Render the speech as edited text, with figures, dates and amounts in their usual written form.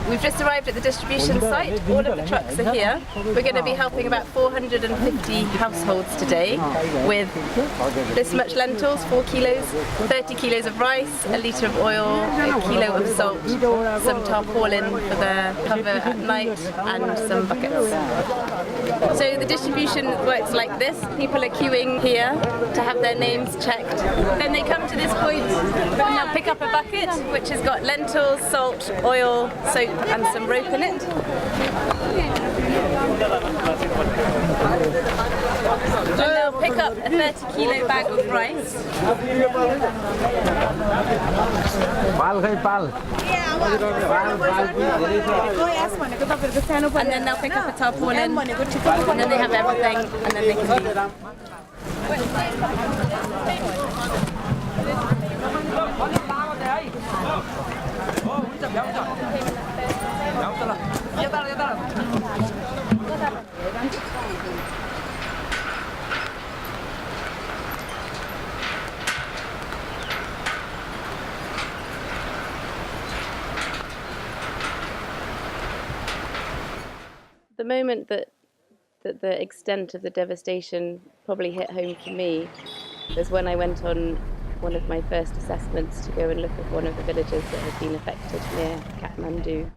We've just arrived at the distribution site. All of the trucks are here. We're going to be helping about 450 households today with this much lentils, 4 kilos, 30 kilos of rice, a litre of oil, a kilo of salt, some tarpaulin for their cover at night, and some buckets. So the distribution works like this. People are queuing here to have their names checked. Then they come to this point and they'll pick up a bucket which has got lentils, salt, oil, soap and some rope in it. And they'll pick up a 30 kilo bag of rice. And then they'll pick up a tarpaulin, and then they have everything, and then they can leave. The moment that the extent of the devastation probably hit home for me was when I went on one of my first assessments to go and look at one of the villages that had been affected near Kathmandu.